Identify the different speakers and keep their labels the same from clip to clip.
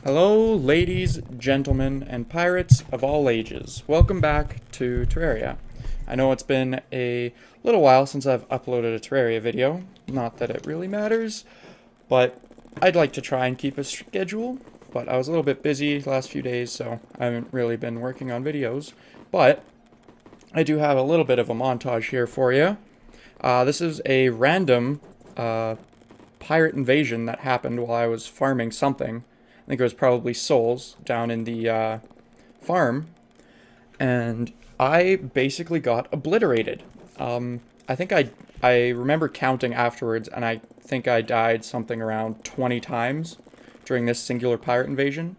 Speaker 1: Hello, ladies, gentlemen, and pirates of all ages. Welcome back to Terraria. I know it's been a little while since I've uploaded a Terraria video. Not that it really matters, but I'd like to try and keep a schedule. But I was a little bit busy the last few days, so I haven't really been working on videos. But I do have a little bit of a montage here for you. This is a random pirate invasion that happened while I was farming something. I think it was probably souls down in the farm, and I basically got obliterated. I think I remember counting afterwards, and I think I died something around 20 times during this singular pirate invasion.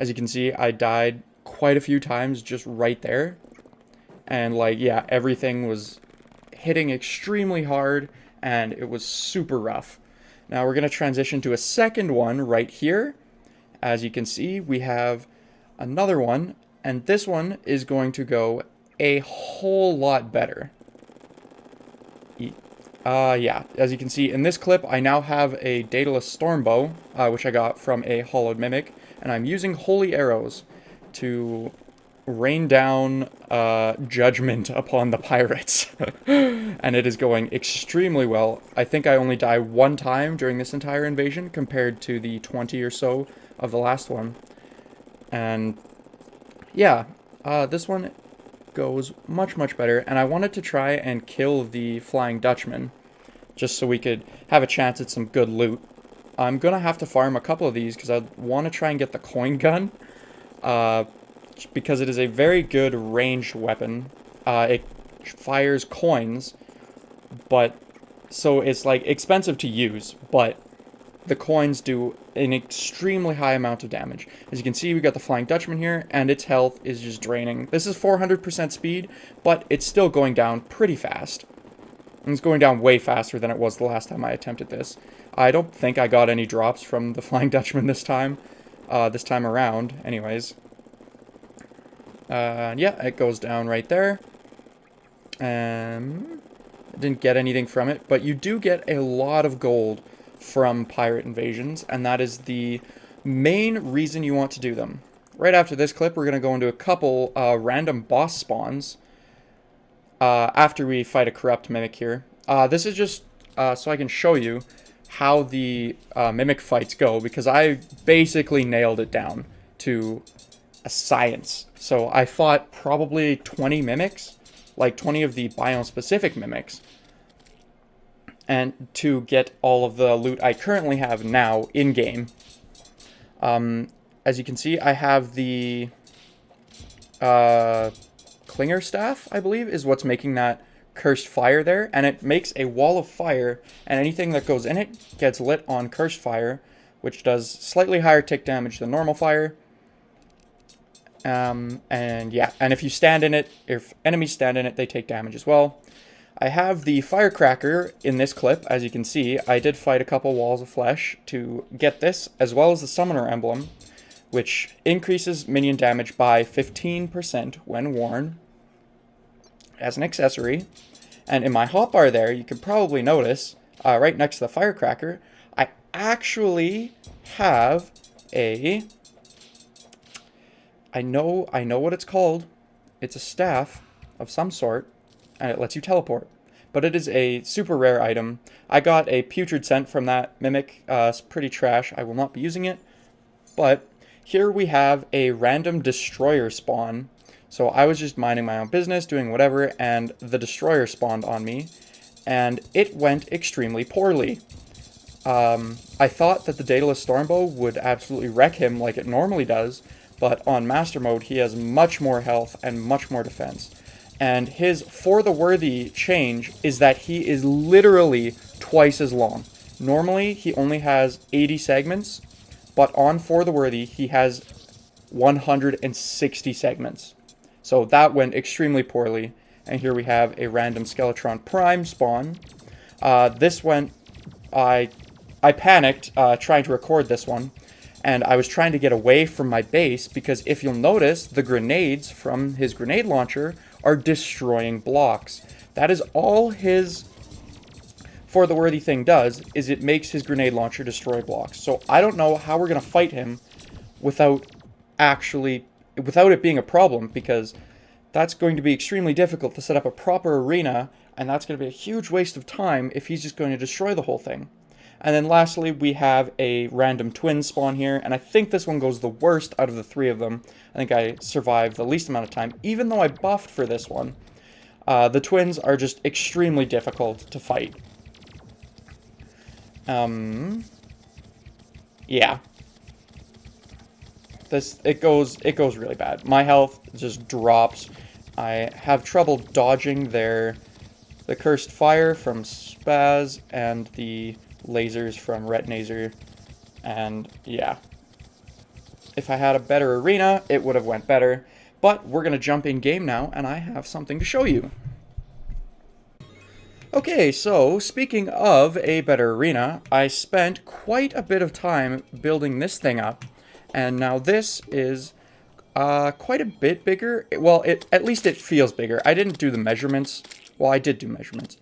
Speaker 1: As you can see, I died quite a few times just right there, and yeah, everything was hitting extremely hard, and it was super rough. Now we're going to transition to a second one right here. As you can see, we have another one, and this one is going to go a whole lot better. Yeah, as you can see in this clip, I now have a Daedalus Stormbow, which I got from a Hollowed Mimic, and I'm using Holy Arrows to rain down judgment upon the pirates. And it is going extremely well. I think I only die one time during this entire invasion compared to the 20 or so of the last one. And yeah, this one goes much better, and I wanted to try and kill the Flying Dutchman just so we could have a chance at some good loot. I'm gonna have to farm a couple of these because I want to try and get the coin gun, because it is a very good ranged weapon. It fires coins, but so it's like expensive to use, but the coins do an extremely high amount of damage. As you can see, we got the Flying Dutchman here, and its health is just draining. This is 400% speed, but it's still going down pretty fast. And it's going down way faster than it was the last time I attempted this. I don't think I got any drops from the Flying Dutchman this time around, anyways. Yeah, it goes down right there. I didn't get anything from it, but you do get a lot of gold from pirate invasions, and that is the main reason you want to do them. Right after this clip, we're going to go into a couple random boss spawns after we fight a corrupt mimic here. This is just so I can show you how the mimic fights go, because I basically nailed it down to a science. So I fought probably 20 mimics, like 20 of the biome-specific mimics, and to get all of the loot I currently have now in-game. As you can see, I have the Clinger Staff, I believe, is what's making that cursed fire there, and it makes a wall of fire, and anything that goes in it gets lit on cursed fire, which does slightly higher tick damage than normal fire. And yeah, and if you stand in it, if enemies stand in it, they take damage as well. I have the Firecracker in this clip. As you can see, I did fight a couple walls of flesh to get this, as well as the Summoner Emblem, which increases minion damage by 15% when worn as an accessory. And in my hotbar there, you can probably notice, right next to the Firecracker, I actually have a... I know what it's called. It's a staff of some sort, and it lets you teleport. But it is a super rare item. I got a putrid scent from that mimic. It's pretty trash. I will not be using it. But here we have a random destroyer spawn. So I was just minding my own business, doing whatever, and the destroyer spawned on me. And it went extremely poorly. I thought that the Daedalus Stormbow would absolutely wreck him like it normally does, but on Master Mode he has much more health and much more defense. And his For the Worthy change is that he is literally twice as long. Normally, he only has 80 segments, but on For the Worthy, he has 160 segments. So that went extremely poorly. And here we have a random Skeletron Prime spawn. This went... I panicked trying to record this one. And I was trying to get away from my base, because if you'll notice, the grenades from his grenade launcher are destroying blocks. That is all his For the Worthy thing does, is it makes his grenade launcher destroy blocks. So I don't know how we're going to fight him without without it being a problem, because that's going to be extremely difficult to set up a proper arena, and that's going to be a huge waste of time if he's just going to destroy the whole thing. And then lastly, we have a random twin spawn here, and I think this one goes the worst out of the three of them. I think I survived the least amount of time, even though I buffed for this one. The twins are just extremely difficult to fight. Yeah. It goes really bad. My health just drops. I have trouble dodging the cursed fire from Spaz and the lasers from Retinazer, and yeah. If I had a better arena, it would have went better, but we're gonna jump in game now, and I have something to show you. Okay, so speaking of a better arena, I spent quite a bit of time building this thing up, and now this is quite a bit bigger. Well, at least it feels bigger. I didn't do the measurements. Well, I did do measurements.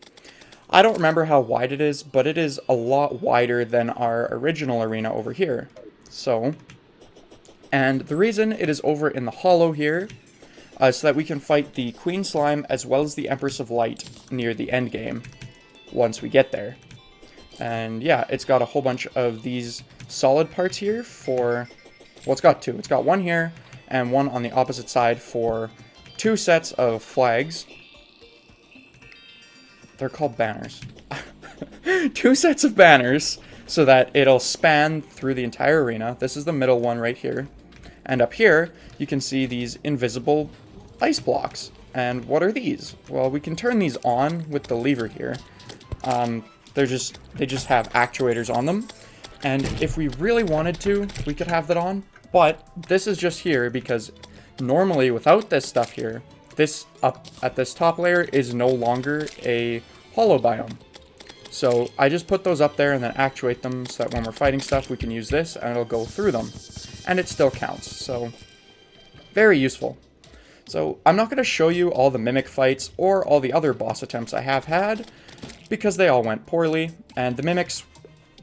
Speaker 1: I don't remember how wide it is, but it is a lot wider than our original arena over here. So, and the reason it is over in the hollow here, so that we can fight the Queen Slime as well as the Empress of Light near the end game, once we get there. And yeah, it's got a whole bunch of these solid parts here for, well, it's got two. It's got one here, and one on the opposite side for 2 sets of flags. They're called banners. 2 sets of banners, so that it'll span through the entire arena. This is the middle one right here. And up here, you can see these invisible ice blocks. And what are these? Well, we can turn these on with the lever here. They just have actuators on them. And if we really wanted to, we could have that on. But this is just here because normally without this stuff here, this up at this top layer is no longer a hollow biome. So I just put those up there and then actuate them so that when we're fighting stuff, we can use this and it'll go through them. And it still counts, so very useful. So I'm not going to show you all the Mimic fights or all the other boss attempts I have had, because they all went poorly, and the Mimics,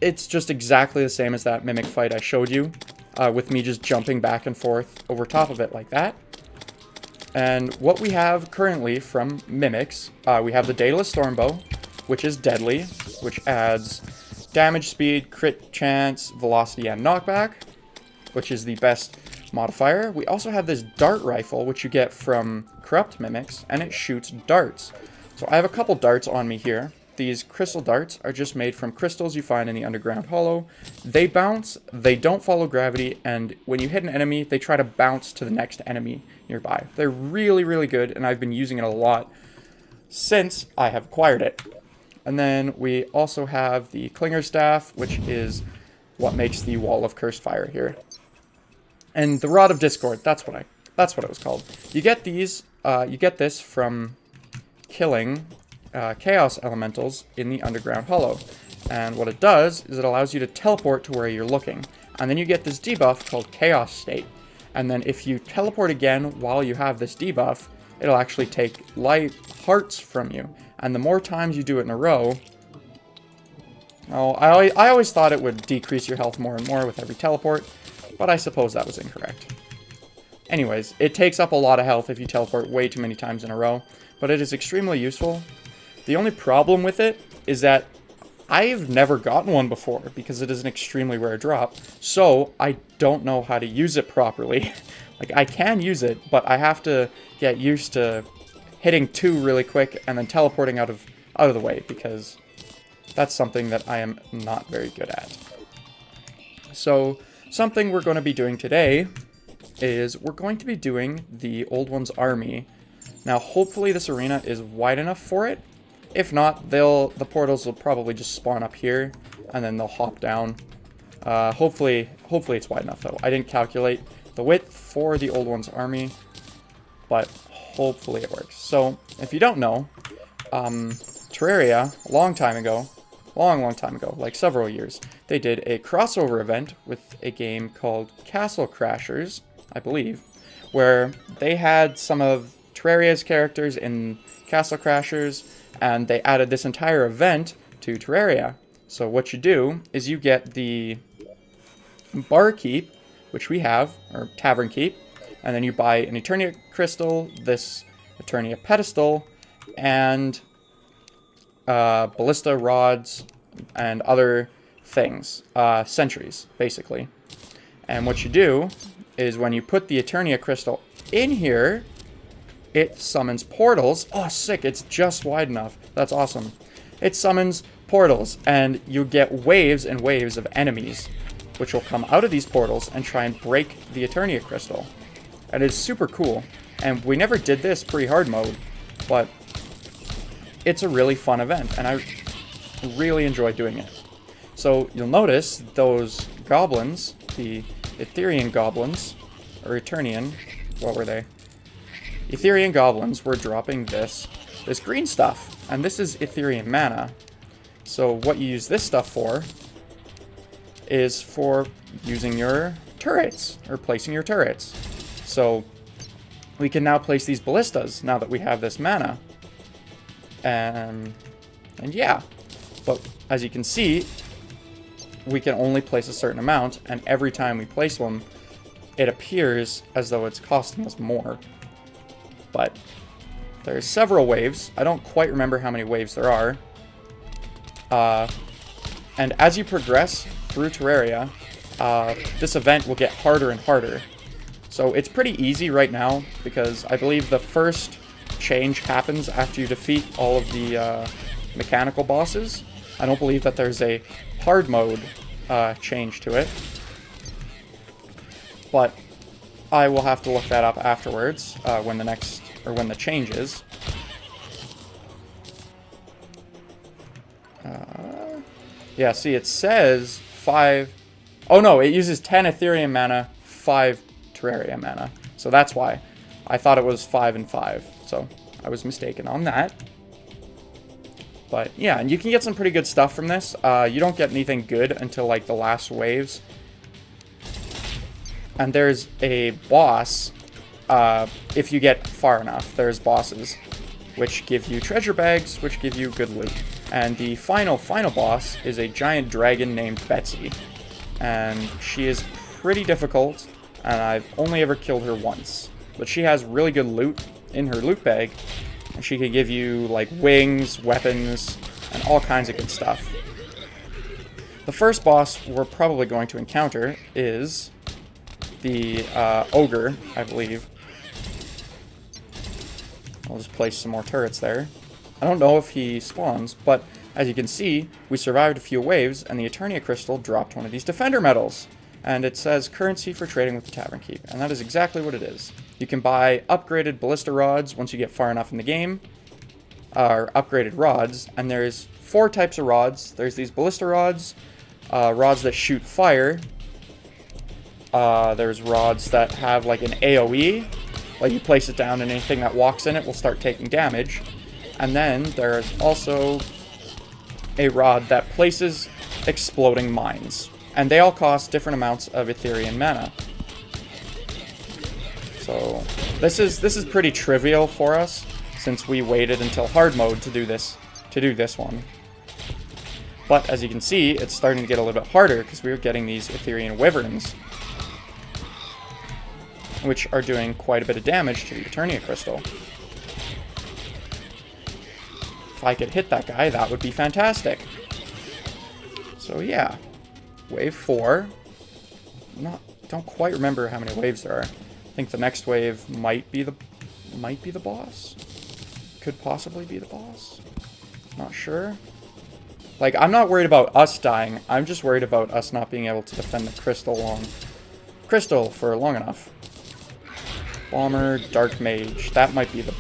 Speaker 1: it's just exactly the same as that Mimic fight I showed you, with me just jumping back and forth over top of it like that. And what we have currently from Mimics, we have the Daedalus Stormbow, which is deadly, which adds damage, speed, crit chance, velocity, and knockback, which is the best modifier. We also have this dart rifle, which you get from Corrupt Mimics, and it shoots darts. So I have a couple darts on me here. These crystal darts are just made from crystals you find in the underground hollow. They bounce, they don't follow gravity, and when you hit an enemy, they try to bounce to the next enemy nearby. They're really, really good, and I've been using it a lot since I have acquired it. And then we also have the Clinger Staff, which is what makes the Wall of Cursed Fire here. And the Rod of Discord, that's what it was called. You get these, you get this from killing Chaos Elementals in the Underground Hollow. And what it does is it allows you to teleport to where you're looking. And then you get this debuff called Chaos State. And then if you teleport again while you have this debuff, it'll actually take hearts from you. And the more times you do it in a row... Oh, I always thought it would decrease your health more and more with every teleport, but I suppose that was incorrect. Anyways, it takes up a lot of health if you teleport way too many times in a row, but it is extremely useful. The only problem with it is that I've never gotten one before, because it is an extremely rare drop, so I don't know how to use it properly. Like, I can use it, but I have to get used to hitting 2 really quick and then teleporting out of the way, because that's something that I am not very good at. So, something we're going to be doing today is we're going to be doing the Old One's Army. Now, hopefully this arena is wide enough for it. If not, the portals will probably just spawn up here, and then they'll hop down. Hopefully it's wide enough, though. I didn't calculate the width for the Old One's Army, but hopefully it works. So, if you don't know, Terraria, a long time ago, like several years, they did a crossover event with a game called Castle Crashers, I believe, where they had some of Terraria's characters in Castle Crashers, and they added this entire event to Terraria. So what you do is you get the Barkeep, which we have, or Tavern Keep, and then you buy an Eternia Crystal, this Eternia Pedestal, and Ballista Rods, and other things. Sentries, basically. And what you do is when you put the Eternia Crystal in here, it summons portals. Oh, sick. It's just wide enough. That's awesome. It summons portals, and you get waves and waves of enemies, which will come out of these portals and try and break the Eternia Crystal. And it's super cool. And we never did this pre-hard mode, but it's a really fun event, and I really enjoy doing it. So you'll notice those goblins, the Etherean goblins, or Eternian, what were they? Etherean goblins were dropping this green stuff, and this is Etherean mana. So what you use this stuff for is for using your turrets, or placing your turrets. So we can now place these ballistas now that we have this mana. And yeah, but as you can see, we can only place a certain amount, and every time we place one, it appears as though it's costing us more. But there's several waves. I don't quite remember how many waves there are. And as you progress through Terraria, this event will get harder and harder. So it's pretty easy right now, because I believe the first change happens after you defeat all of the mechanical bosses. I don't believe that there's a hard mode change to it. But I will have to look that up afterwards, when the change is. Yeah, see, it says 5... Oh no, it uses 10 Ethereum mana, 5 Terraria mana. So that's why. I thought it was 5 and 5. So I was mistaken on that. But yeah, and you can get some pretty good stuff from this. You don't get anything good until like the last waves. And there's a boss, if you get far enough. There's bosses, which give you treasure bags, which give you good loot. And the final boss is a giant dragon named Betsy. And she is pretty difficult, and I've only ever killed her once. But she has really good loot in her loot bag, and she can give you, like, wings, weapons, and all kinds of good stuff. The first boss we're probably going to encounter is the ogre, I believe. I'll just place some more turrets there. I don't know if he spawns, but as you can see, we survived a few waves, and the Eternia Crystal dropped one of these Defender Medals. And it says currency for trading with the Tavern Keep, and that is exactly what it is. You can buy upgraded Ballista Rods once you get far enough in the game, or upgraded rods, and there's 4 types of rods. There's these Ballista Rods, rods that shoot fire. There's rods that have like an AoE, like you place it down and anything that walks in it will start taking damage. And then there's also a rod that places exploding mines. And they all cost different amounts of Ethereum mana. So this is pretty trivial for us, since we waited until hard mode to do this one. But as you can see, it's starting to get a little bit harder because we are getting these Ethereum Wyverns, which are doing quite a bit of damage to the Eternia Crystal. If I could hit that guy, that would be fantastic. So yeah, wave 4. Don't quite remember how many waves there are. I think the next wave might be the boss. Could possibly be the boss. Not sure. Like, I'm not worried about us dying. I'm just worried about us not being able to defend the crystal for long enough. Bomber, Dark Mage. That might be the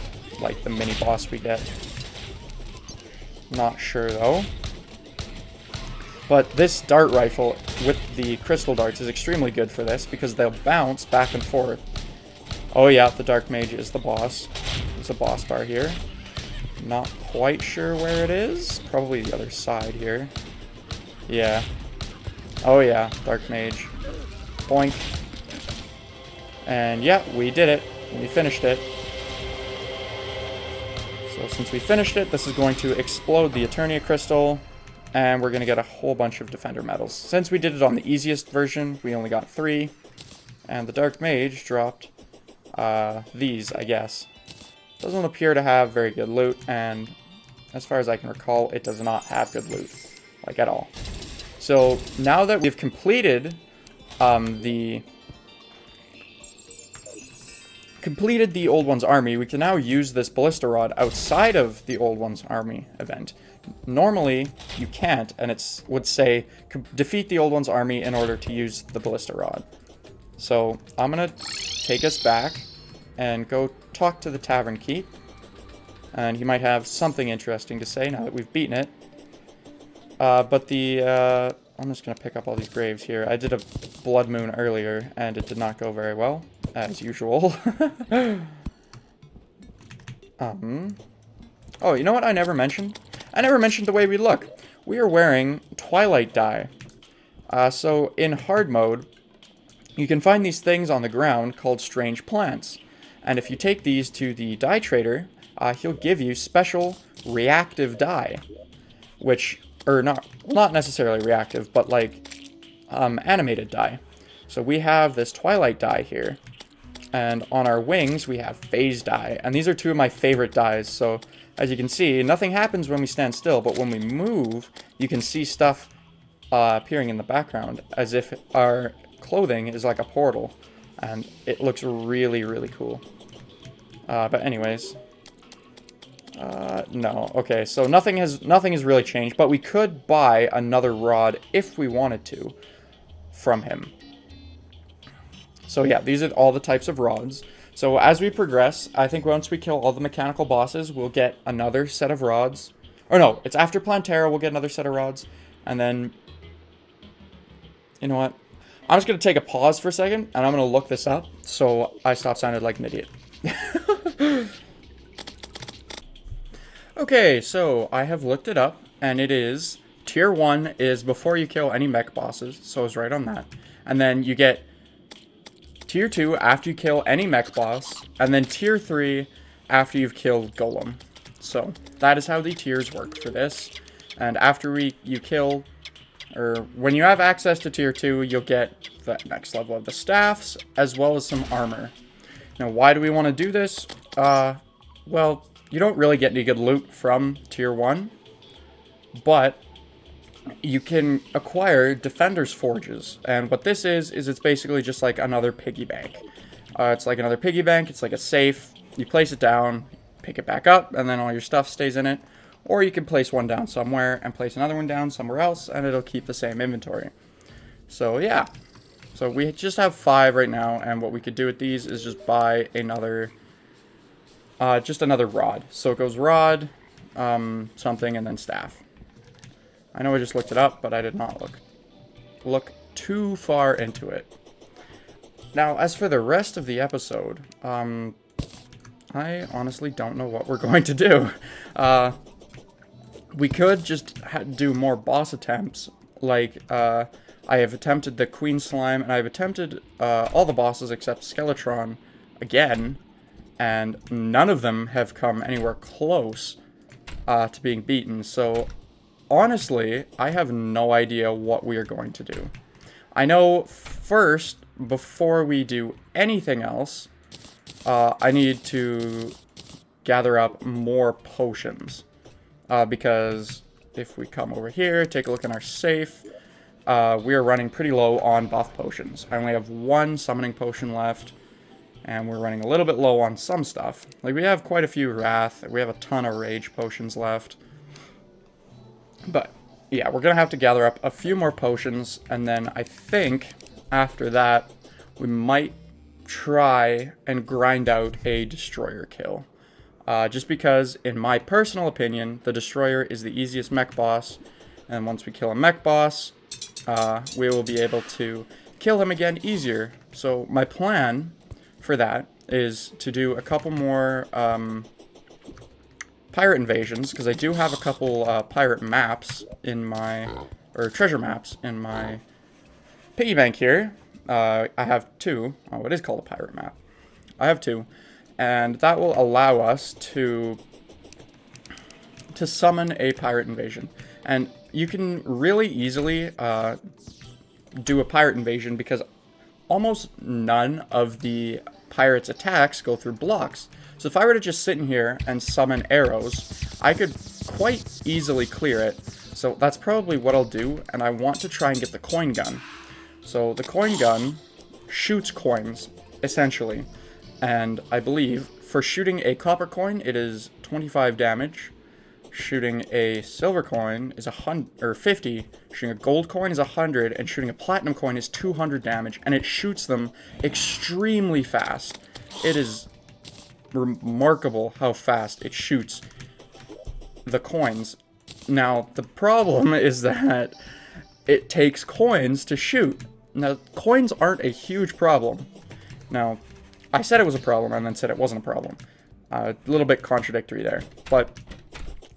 Speaker 1: mini boss we get. Not sure though. But this dart rifle with the crystal darts is extremely good for this because they'll bounce back and forth. Oh yeah, the Dark Mage is the boss. There's a boss bar here. Not quite sure where it is. Probably the other side here. Yeah. Oh yeah, Dark Mage. Boink. And yeah, we did it. We finished it. So since we finished it, this is going to explode the Eternia Crystal, and we're going to get a whole bunch of Defender Medals. Since we did it on the easiest version, we only got 3. And the Dark Mage dropped these, I guess. Doesn't appear to have very good loot, and as far as I can recall, it does not have good loot, like at all. So now that we've completed the Old One's army, we can now use this Ballista Rod outside of the Old One's army event. Normally, you can't, and it would say, defeat the Old One's army in order to use the Ballista Rod. So, I'm gonna take us back and go talk to the Tavern Keep. And he might have something interesting to say now that we've beaten it. But I'm just gonna pick up all these graves here. I did a Blood Moon earlier, and it did not go very well, as usual. Oh, you know what I never mentioned? I never mentioned the way we look. We are wearing Twilight dye. So in hard mode, you can find these things on the ground called strange plants. And if you take these to the dye trader, he'll give you special reactive dye. Which, or not necessarily reactive, but like animated dye. So we have this Twilight dye here. And on our wings, we have phase dye. And these are two of my favorite dyes. So as you can see, nothing happens when we stand still, but when we move, you can see stuff appearing in the background as if our clothing is like a portal. And it looks really, really cool. But anyways, no. Okay, so nothing has really changed, but we could buy another rod if we wanted to from him. So yeah, these are all the types of rods. So as we progress, I think once we kill all the mechanical bosses, we'll get another set of rods. Or no, it's after Plantera, we'll get another set of rods. And then, you know what? I'm just going to take a pause for a second, and I'm going to look this up so I stop sounding like an idiot. Okay, so I have looked it up, and it is, Tier 1 is before you kill any mech bosses, so I was right on that. And then you get Tier 2 after you kill any mech boss, and then Tier 3 after you've killed Golem. So that is how the tiers work for this. And after you kill, or when you have access to Tier 2, you'll get the next level of the staffs, as well as some armor. Now, why do we want to do this? Well, you don't really get any good loot from Tier 1, but you can acquire Defender's Forges. And what this is it's basically just like another piggy bank. It's like another piggy bank, it's like a safe. You place it down, pick it back up, and then all your stuff stays in it. Or you can place one down somewhere and place another one down somewhere else, and it'll keep the same inventory. So yeah. So we just have 5 right now, and what we could do with these is just buy another, just another rod. So it goes rod, something, and then staff. I know I just looked it up, but I did not look too far into it. Now, as for the rest of the episode, I honestly don't know what we're going to do. We could just do more boss attempts, like, I have attempted the Queen Slime, and I've attempted all the bosses except Skeletron again, and none of them have come anywhere close to being beaten. So, honestly, I have no idea what we are going to do. I know first, before we do anything else, I need to gather up more potions. Because if we come over here, take a look in our safe, we are running pretty low on buff potions. I only have 1 summoning potion left, and we're running a little bit low on some stuff. Like, we have quite a few Wrath, we have a ton of Rage potions left. But, yeah, we're going to have to gather up a few more potions, and then I think, after that, we might try and grind out a Destroyer kill. Just because, in my personal opinion, the Destroyer is the easiest mech boss, and once we kill a mech boss, we will be able to kill him again easier. So my plan for that is to do a couple more pirate invasions, because I do have a couple pirate maps in my, or treasure maps in my piggy bank here. I have 2. Oh, it is called a pirate map. I have 2. And that will allow us to summon a pirate invasion. And you can really easily do a pirate invasion because almost none of the pirates' attacks go through blocks. So if I were to just sit in here and summon arrows, I could quite easily clear it. So that's probably what I'll do, and I want to try and get the coin gun. So the coin gun shoots coins, essentially. And I believe for shooting a copper coin, it is 25 damage. Shooting a silver coin is 50. Shooting a gold coin is 100, and shooting a platinum coin is 200 damage. And it shoots them extremely fast. It is remarkable how fast it shoots the coins. Now, the problem is that it takes coins to shoot. Now, coins aren't a huge problem. Now, I said it was a problem and then said it wasn't a problem. A little bit contradictory there. But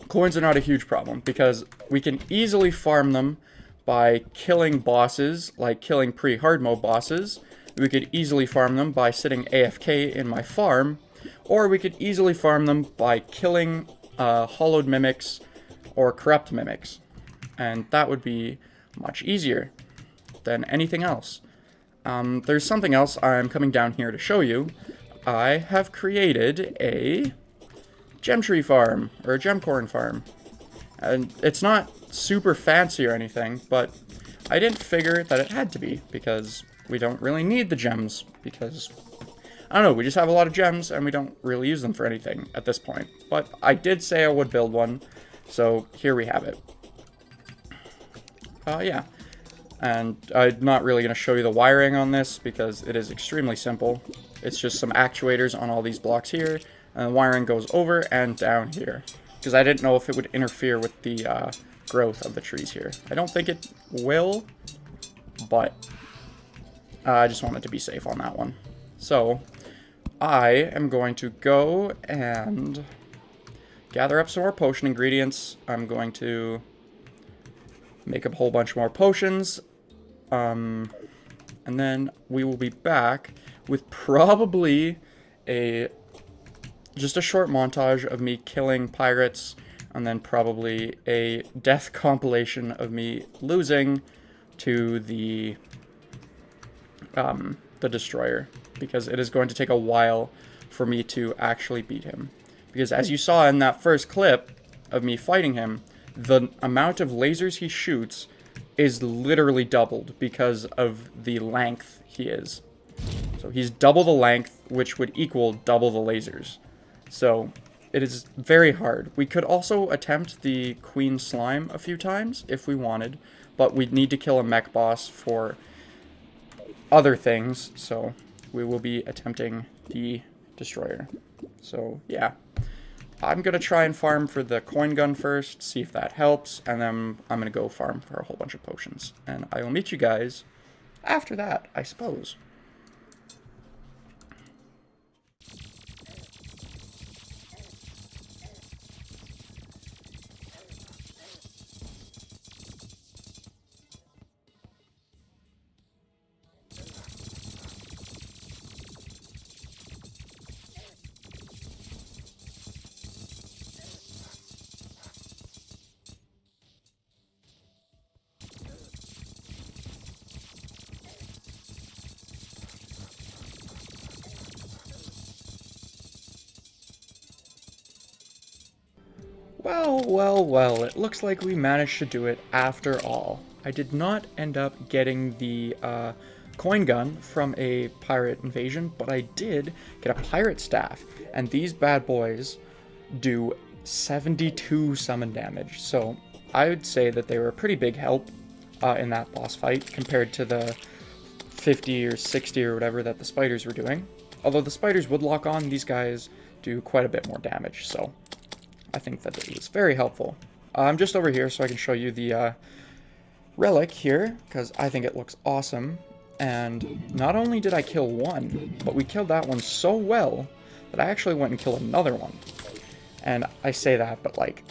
Speaker 1: coins are not a huge problem because we can easily farm them by killing bosses, like killing pre-hard mode bosses. We could easily farm them by sitting AFK in my farm, or we could easily farm them by killing hollowed mimics or corrupt mimics. And that would be much easier than anything else. There's something else I'm coming down here to show you. I have created a gem tree farm, or a gemcorn farm. And it's not super fancy or anything, but I didn't figure that it had to be, because we don't really need the gems, because, I don't know, we just have a lot of gems, and we don't really use them for anything at this point. But I did say I would build one, so here we have it. Yeah. And I'm not really going to show you the wiring on this, because it is extremely simple. It's just some actuators on all these blocks here, and the wiring goes over and down here. Because I didn't know if it would interfere with the growth of the trees here. I don't think it will, but I just wanted to be safe on that one. So, I am going to go and gather up some more potion ingredients. I'm going to make a whole bunch more potions. And then we will be back with probably just a short montage of me killing pirates, and then probably a death compilation of me losing to the destroyer, because it is going to take a while for me to actually beat him. Because as you saw in that first clip of me fighting him, the amount of lasers he shoots is literally doubled because of the length he is. So he's double the length, which would equal double the lasers. So it is very hard. We could also attempt the Queen Slime a few times if we wanted, but we'd need to kill a mech boss for other things, so we will be attempting the destroyer. So yeah, I'm gonna try and farm for the coin gun first, see if that helps, and then I'm gonna go farm for a whole bunch of potions. And I will meet you guys after that, I suppose. Well, it looks like we managed to do it after all. I did not end up getting the coin gun from a pirate invasion, but I did get a pirate staff, and these bad boys do 72 summon damage, so I would say that they were a pretty big help in that boss fight compared to the 50 or 60 or whatever that the spiders were doing. Although the spiders would lock on, these guys do quite a bit more damage, so I think that it was very helpful. I'm just over here so I can show you the relic here, because I think it looks awesome. And not only did I kill one, but we killed that one so well that I actually went and killed another one. And I say that, but like,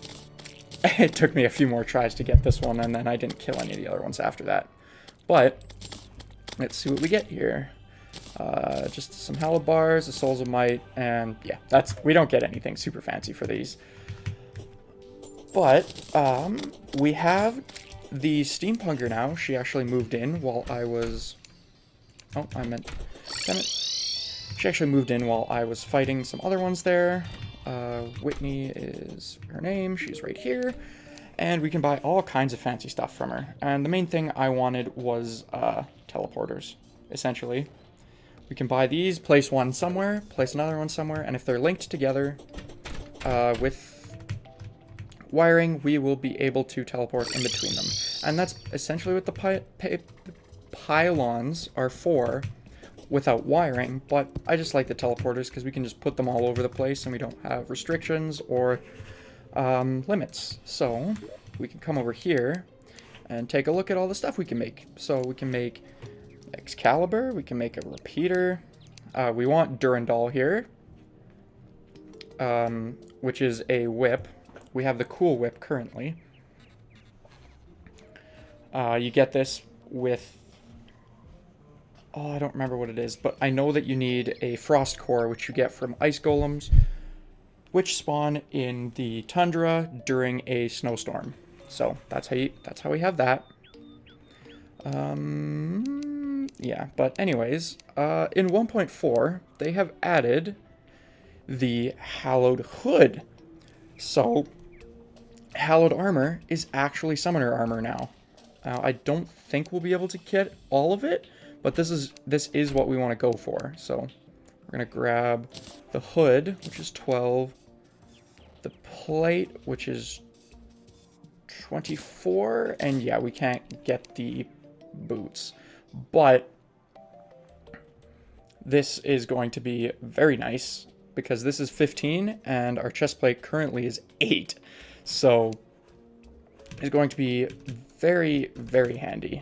Speaker 1: it took me a few more tries to get this one, and then I didn't kill any of the other ones after that. But let's see what we get here. Just some halibars, the souls of might, and yeah, we don't get anything super fancy for these. But we have the steampunker now. She actually moved in while I was Oh, I meant... Damn it. She actually moved in while I was fighting some other ones there. Whitney is her name. She's right here. And we can buy all kinds of fancy stuff from her. And the main thing I wanted was teleporters, essentially. We can buy these, place one somewhere, place another one somewhere, and if they're linked together with wiring, we will be able to teleport in between them. And that's essentially what the pylons are for, without wiring, but I just like the teleporters because we can just put them all over the place and we don't have restrictions or limits. So we can come over here and take a look at all the stuff we can make. So we can make Excalibur, we can make a repeater. We want Durandal here, which is a whip. We have the cool whip currently. You get this with... Oh, I don't remember what it is, but I know that you need a frost core, which you get from ice golems, which spawn in the tundra during a snowstorm. So that's how we have that. Yeah, but anyways, in 1.4, they have added the Hallowed Hood. So, Hallowed Armor is actually Summoner Armor now. I don't think we'll be able to get all of it, but this is what we want to go for. So, we're going to grab the Hood, which is 12, the Plate, which is 24, and yeah, we can't get the boots. But this is going to be very nice because this is 15 and our chest plate currently is 8. So it's going to be very, very handy.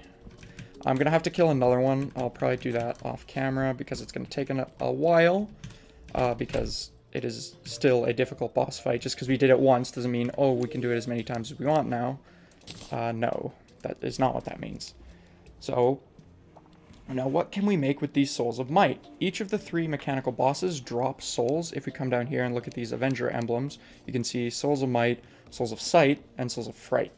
Speaker 1: I'm going to have to kill another one. I'll probably do that off camera because it's going to take a while because it is still a difficult boss fight. Just because we did it once doesn't mean, oh, we can do it as many times as we want now. No, that is not what that means. So, now what can we make with these Souls of Might? Each of the 3 mechanical bosses drop souls. If we come down here and look at these Avenger emblems, you can see Souls of Might, Souls of Sight, and Souls of Fright.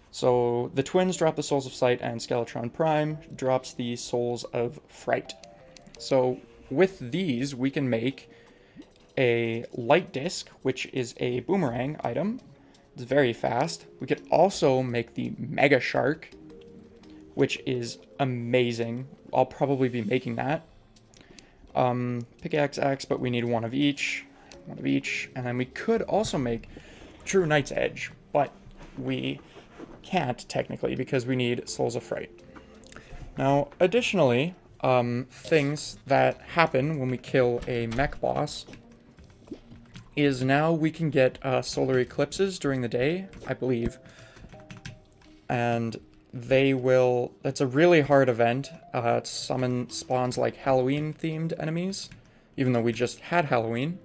Speaker 1: So, the twins drop the Souls of Sight, and Skeletron Prime drops the Souls of Fright. So, with these, we can make a Light Disc, which is a boomerang item. It's very fast. We could also make the Mega Shark, which is amazing. I'll probably be making that. Pickaxe axe, but we need one of each. And then we could also make True Knight's Edge, but we can't technically because we need Souls of Fright. Now, additionally, things that happen when we kill a mech boss is now we can get solar eclipses during the day, I believe. And they will... That's a really hard event. It spawns like Halloween-themed enemies, even though we just had Halloween.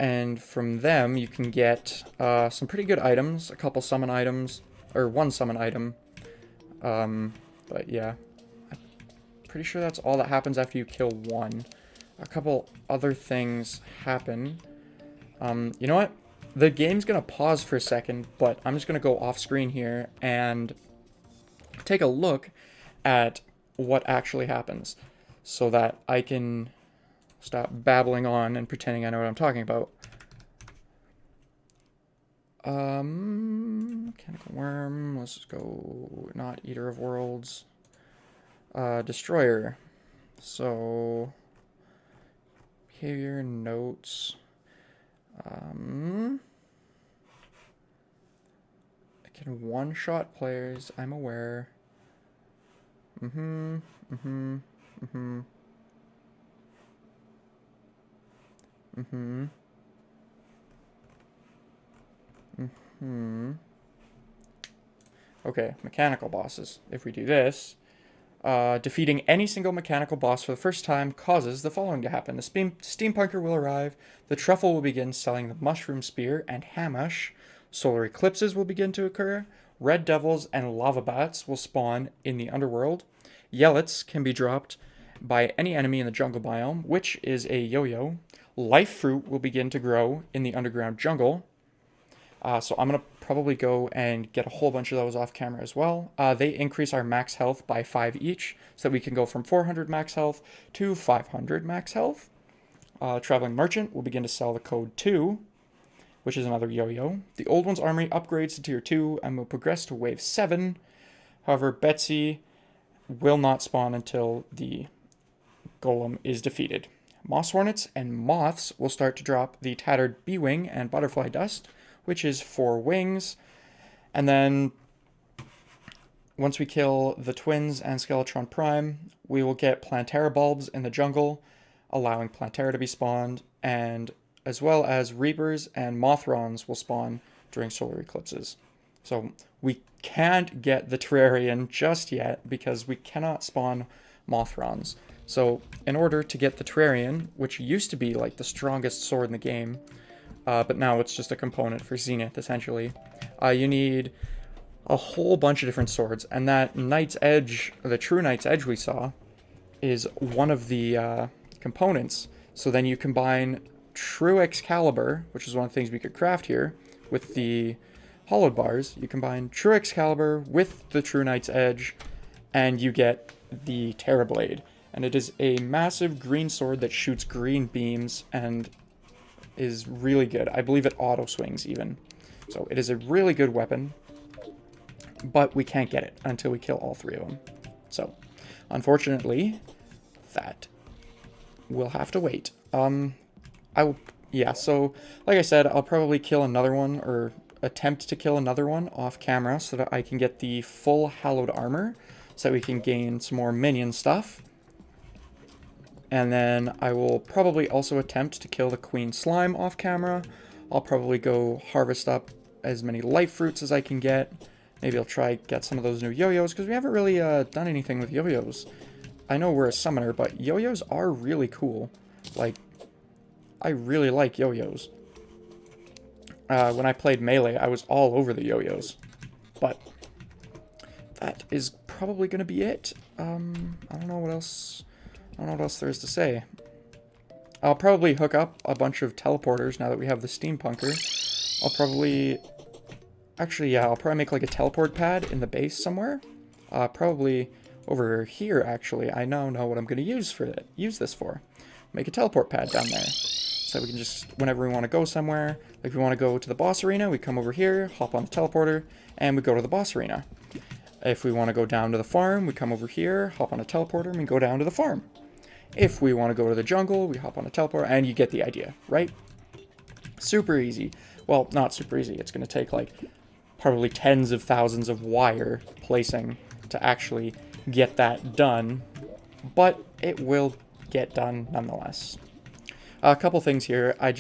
Speaker 1: And from them, you can get some pretty good items, a couple summon items, or one summon item. But yeah, I'm pretty sure that's all that happens after you kill one. A couple other things happen. You know what? The game's gonna pause for a second, but I'm just gonna go off screen here and take a look at what actually happens so that I can stop babbling on and pretending I know what I'm talking about. Mechanical Worm, let's just go, not Eater of Worlds. Destroyer. So, behavior, notes. I can one-shot players, I'm aware. Okay, mechanical bosses. If we do this, defeating any single mechanical boss for the first time causes the following to happen. The steampunker will arrive, the truffle will begin selling the mushroom spear and hamash, solar eclipses will begin to occur, red devils and lava bats will spawn in the underworld, yellets can be dropped by any enemy in the jungle biome, which is a yo-yo, life fruit will begin to grow in the underground jungle. So I'm going to probably go and get a whole bunch of those off camera as well. They increase our max health by 5 each, so that we can go from 400 max health to 500 max health. Traveling Merchant will begin to sell the code 2, which is another yo-yo. The Old One's Armory upgrades to tier 2 and will progress to wave 7. However, Betsy will not spawn until the golem is defeated. Moss Hornets and Moths will start to drop the Tattered Bee-Wing and Butterfly Dust, which is 4 wings. And then, once we kill the Twins and Skeletron Prime, we will get Plantera Bulbs in the jungle, allowing Plantera to be spawned, and as well as Reapers and Mothrons will spawn during solar eclipses. So we can't get the Terrarian just yet because we cannot spawn Mothrons. So in order to get the Terrarian, which used to be like the strongest sword in the game, but now it's just a component for Zenith essentially, you need a whole bunch of different swords, and that Knight's Edge, the true Knight's Edge we saw, is one of the components. So then you combine True Excalibur, which is one of the things we could craft here, with the hollowed bars. You combine True Excalibur with the True Knight's Edge, and you get the Terrorblade. And it is a massive green sword that shoots green beams and is really good. I believe it auto swings even. So it is a really good weapon, but we can't get it until we kill all 3 of them. So unfortunately, that will have to wait. So like I said, I'll probably kill another one, or attempt to kill another one off camera, so that I can get the full hallowed armor, so that we can gain some more minion stuff. And then I will probably also attempt to kill the Queen Slime off camera. I'll probably go harvest up as many life fruits as I can get. Maybe I'll try get some of those new yo-yos, because we haven't really done anything with yo-yos. I know we're a summoner, but yo-yos are really cool. Like, I really like yo-yos. When I played Melee, I was all over the yo-yos. But that is probably going to be it. I don't know what else there is to say. I'll probably hook up a bunch of teleporters now that we have the Steampunker. I'll probably make like a teleport pad in the base somewhere. Probably over here, actually. I now know what I'm going to use this for. Make a teleport pad down there. So we can just, whenever we want to go somewhere, like we want to go to the boss arena, we come over here, hop on the teleporter, and we go to the boss arena. If we want to go down to the farm, we come over here, hop on a teleporter, and we go down to the farm. If we want to go to the jungle, we hop on a teleporter, and you get the idea, right? Super easy. Well, not super easy. It's going to take, like, probably tens of thousands of wire placing to actually get that done, but it will get done nonetheless. A couple things here. I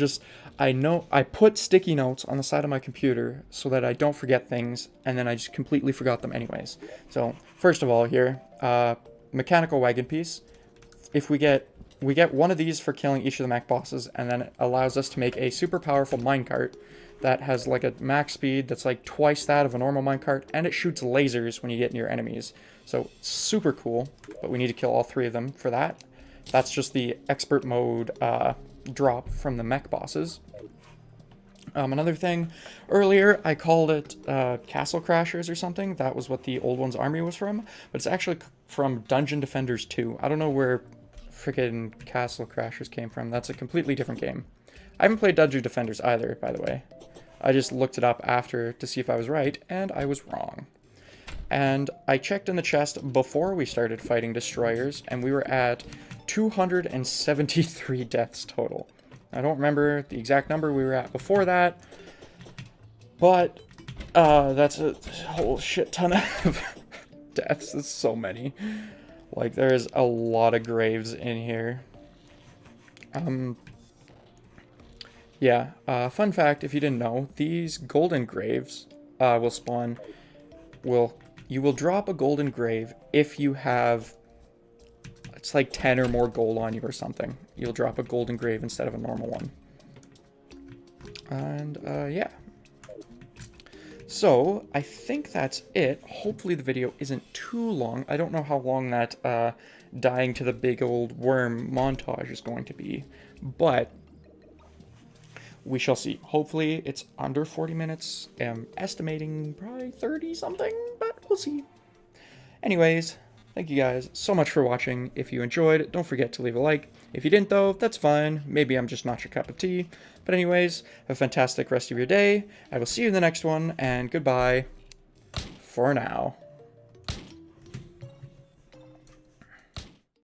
Speaker 1: put sticky notes on the side of my computer so that I don't forget things, and then I just completely forgot them anyways. So, first of all here, mechanical wagon piece. If we get one of these for killing each of the mech bosses, and then it allows us to make a super powerful minecart that has like a max speed that's like twice that of a normal minecart, and it shoots lasers when you get near enemies. So, super cool, but we need to kill all 3 of them for that. That's just the expert mode drop from the mech bosses. Another thing, earlier I called it Castle Crashers or something. That was what the Old One's Army was from, but it's actually from Dungeon Defenders 2. I don't know where frickin' Castle Crashers came from. That's a completely different game. I haven't played Dungeon Defenders either, by the way. I just looked it up after to see if I was right, and I was wrong. And I checked in the chest before we started fighting destroyers, and we were at 273 deaths total. I don't remember the exact number we were at before that, but that's a whole shit ton of deaths. It's so many. Like, there's a lot of graves in here. Fun fact, if you didn't know, these golden graves will spawn. You will drop a golden grave if you have, it's like 10 or more gold on you or something. You'll drop a golden grave instead of a normal one. And, yeah. So, I think that's it. Hopefully the video isn't too long. I don't know how long that dying to the big old worm montage is going to be. But we shall see. Hopefully it's under 40 minutes. I'm estimating probably 30 something, but we'll see. Anyways, thank you guys so much for watching. If you enjoyed, don't forget to leave a like. If you didn't though, that's fine. Maybe I'm just not your cup of tea. But anyways, have a fantastic rest of your day. I will see you in the next one, and goodbye for now.